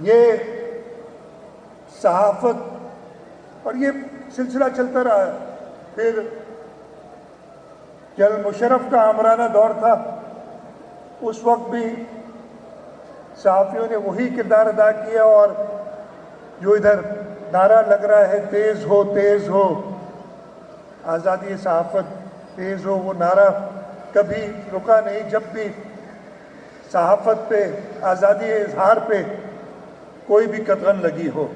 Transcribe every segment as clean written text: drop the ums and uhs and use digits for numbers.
یہ صحافت اور یہ سلسلہ چلتا رہا. پھر جل مشرف کا آمرانہ دور تھا، اس وقت بھی صحافیوں نے وہی کردار ادا کیا، اور جو ادھر نعرہ لگ رہا ہے تیز ہو آزادی صحافت تیز ہو، وہ نعرہ کبھی رکا نہیں. جب بھی صحافت پہ، آزادی اظہار پہ کوئی بھی قدغن لگی ہو.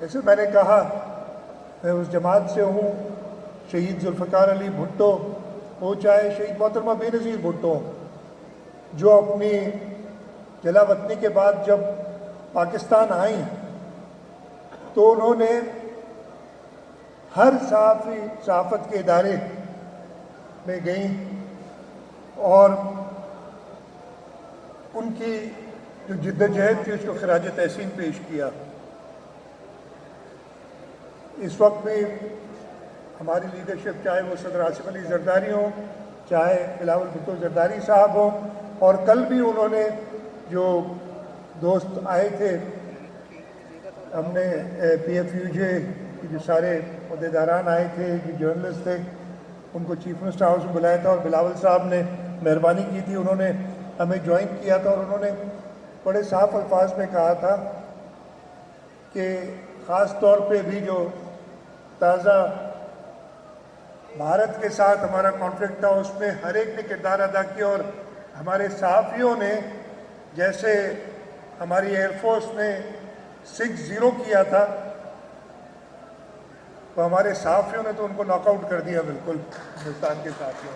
جیسے میں نے کہا، میں اس جماعت سے ہوں، شہید ذوالفقار علی بھٹو ہو، چاہے شہید محترمہ بے نظیر بھٹو، جو اپنی جلا وطنی کے بعد جب پاکستان آئیں تو انہوں نے ہر صحافت کے ادارے میں گئیں اور ان کی جو جدوجہد تھی اس کو خراج تحسین پیش کیا. اس وقت بھی ہماری لیڈرشپ، چاہے وہ صدر آصف علی زرداری ہوں، چاہے بلاول بھٹو زرداری صاحب ہوں، اور کل بھی انہوں نے جو دوست آئے تھے، ہم نے پی ایف یو جے کی جو سارے عہدیداران آئے تھے، جو جرنلسٹ تھے، ان کو چیف منسٹر ہاؤس میں بلایا تھا، اور بلاول صاحب نے مہربانی کی تھی، انہوں نے ہمیں جوائن کیا تھا، اور انہوں نے بڑے صاف الفاظ میں کہا تھا کہ خاص طور پہ بھی جو تازہ بھارت کے ساتھ ہمارا کانفلکٹ تھا، اس میں ہر ایک نے کردار ادا کیا. اور ہمارے صحافیوں نے، جیسے ہماری ایئر فورس نے 6-0 کیا تھا، تو ہمارے صحافیوں نے تو ان کو ناک آؤٹ کر دیا بالکل، ہندوستان کے صحافیوں.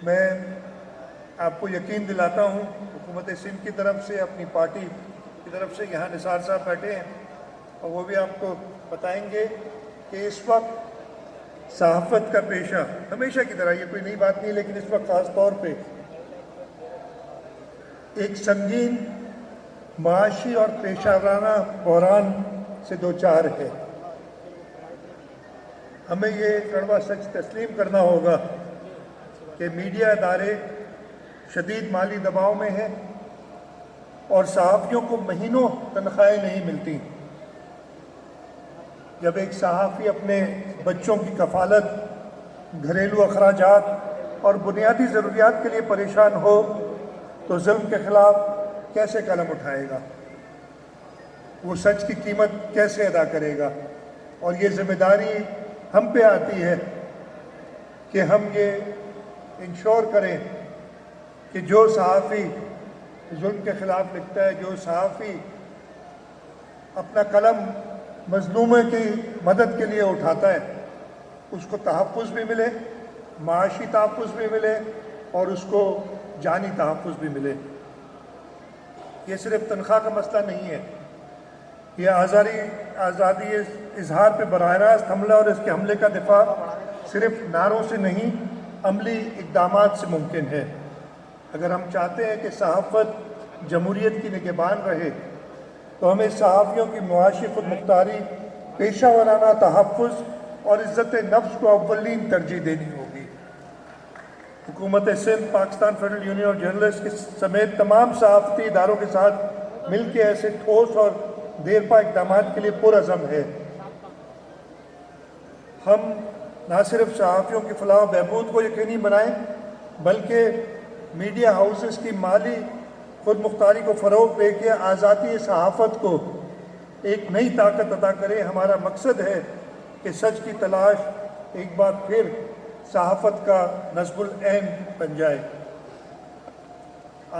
میں آپ کو یقین دلاتا ہوں، حکومت سندھ کی طرف سے، اپنی پارٹی کی طرف سے، یہاں نثار صاحب بیٹھے ہیں اور وہ بھی آپ کو بتائیں گے کہ اس وقت صحافت کا پیشہ ہمیشہ کی طرح، یہ کوئی نئی بات نہیں، لیکن اس وقت خاص طور پہ ایک سنگین معاشی اور پیشہ ورانہ بحران سے دوچار ہے. ہمیں یہ کڑوا سچ تسلیم کرنا ہوگا کہ میڈیا ادارے شدید مالی دباؤ میں ہیں اور صحافیوں کو مہینوں تنخواہیں نہیں ملتی. جب ایک صحافی اپنے بچوں کی کفالت، گھریلو اخراجات اور بنیادی ضروریات کے لیے پریشان ہو تو ظلم کے خلاف کیسے قلم اٹھائے گا؟ وہ سچ کی قیمت کیسے ادا کرے گا؟ اور یہ ذمہ داری ہم پہ آتی ہے کہ ہم یہ انشور کریں کہ جو صحافی ظلم کے خلاف لکھتا ہے، جو صحافی اپنا قلم مظلومے کی مدد کے لیے اٹھاتا ہے، اس کو تحفظ بھی ملے، معاشی تحفظ بھی ملے، اور اس کو جانی تحفظ بھی ملے. یہ صرف تنخواہ کا مسئلہ نہیں ہے، یہ آزادی اظہار پہ براہ راست حملہ اور اس کے حملے کا دفاع صرف نعروں سے نہیں، عملی اقدامات سے ممکن ہے. اگر ہم چاہتے ہیں کہ صحافت جمہوریت کی نگہبان رہے تو ہمیں صحافیوں کی معاشی خود مختاری، پیشہ ورانہ تحفظ اور عزت نفس کو اولین ترجیح دینی ہوگی. حکومت سندھ، پاکستان فیڈرل یونین اور جرنلسٹ کے سمیت تمام صحافتی اداروں کے ساتھ مل کے ایسے ٹھوس اور دیرپا اقدامات کے لیے پرعزم ہے. ہم نہ صرف صحافیوں کی فلاح و بہبود کو یقینی بنائیں بلکہ میڈیا ہاؤسز کی مالی خود مختاری کو فروغ دے کے آزادی صحافت کو ایک نئی طاقت عطا کرے. ہمارا مقصد ہے کہ سچ کی تلاش ایک بار پھر صحافت کا نصب العین بن جائے.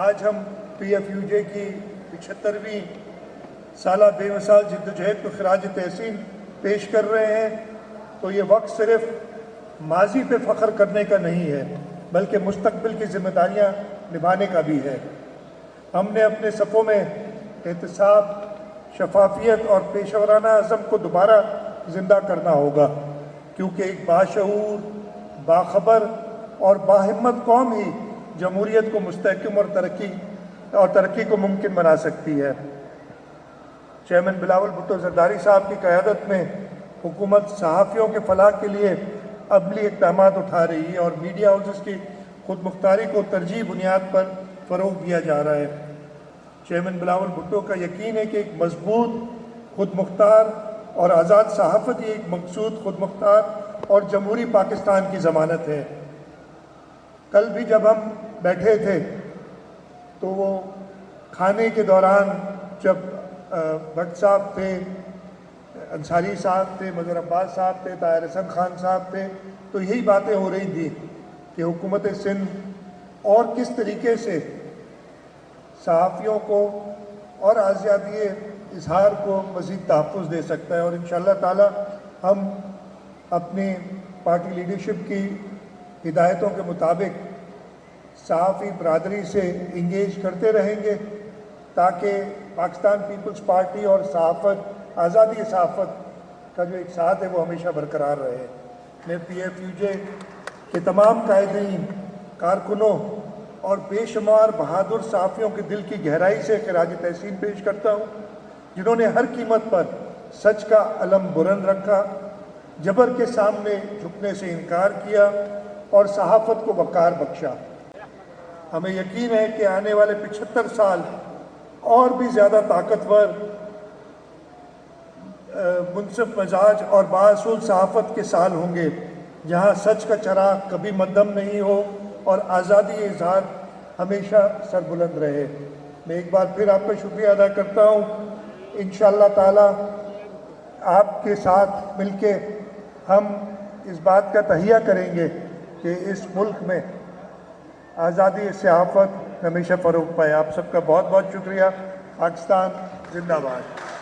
آج ہم پی ایف یو جے کی 75ویں سالہ بے مثال جدوجہد کو خراج تحسین پیش کر رہے ہیں، تو یہ وقت صرف ماضی پہ فخر کرنے کا نہیں ہے بلکہ مستقبل کی ذمہ داریاں نبھانے کا بھی ہے. ہم نے اپنے صفوں میں احتساب، شفافیت اور پیشہ ورانہ عزم کو دوبارہ زندہ کرنا ہوگا، کیونکہ ایک باشعور، باخبر اور باہمت قوم ہی جمہوریت کو مستحکم اور ترقی کو ممکن بنا سکتی ہے. چیئرمین بلاول بھٹو زرداری صاحب کی قیادت میں حکومت صحافیوں کے فلاح کے لیے عملی اقدامات اٹھا رہی ہے اور میڈیا ہاؤسز کی خود مختاری کو ترجیح بنیاد پر فروغ دیا جا رہا ہے۔ چیئرمین بلاول بھٹو کا یقین ہے کہ ایک مضبوط خود مختار اور آزاد صحافت ہی ایک مقصود خود مختار اور جمہوری پاکستان کی ضمانت ہے۔ کل بھی جب ہم بیٹھے تھے تو وہ کھانے کے دوران جب بھٹ صاحب تھے، انصاری صاحب تھے، مظہر عباس صاحب تھے، طاہر حسن خان صاحب تھے، تو یہی باتیں ہو رہی تھی کہ حکومت سندھ اور کس طریقے سے صحافیوں کو اور آزادی اظہار کو مزید تحفظ دے سکتا ہے، اور انشاءاللہ تعالی ہم اپنی پارٹی لیڈرشپ کی ہدایتوں کے مطابق صحافی برادری سے انگیج کرتے رہیں گے تاکہ پاکستان پیپلز پارٹی اور صحافت، آزادی صحافت کا جو ایک ساتھ ہے وہ ہمیشہ برقرار رہے۔ میں پی ایف یو جے کے تمام قائدین، کارکنوں اور بے شمار بہادر صحافیوں کے دل کی گہرائی سے خراج تحسین پیش کرتا ہوں، جنہوں نے ہر قیمت پر سچ کا علم بلند رکھا، جبر کے سامنے جھکنے سے انکار کیا اور صحافت کو وقار بخشا۔ ہمیں یقین ہے کہ آنے والے 75 سال اور بھی زیادہ طاقتور، منصف مزاج اور بااصول صحافت کے سال ہوں گے، جہاں سچ کا چراغ کبھی مدھم نہیں ہو اور آزادی اظہار ہمیشہ سربلند رہے۔ میں ایک بار پھر آپ کا شکریہ ادا کرتا ہوں۔ انشاءاللہ تعالی آپ کے ساتھ مل کے ہم اس بات کا تہیہ کریں گے کہ اس ملک میں آزادی صحافت ہمیشہ فروغ پائے۔ آپ سب کا بہت بہت شکریہ۔ پاکستان زندہ باد۔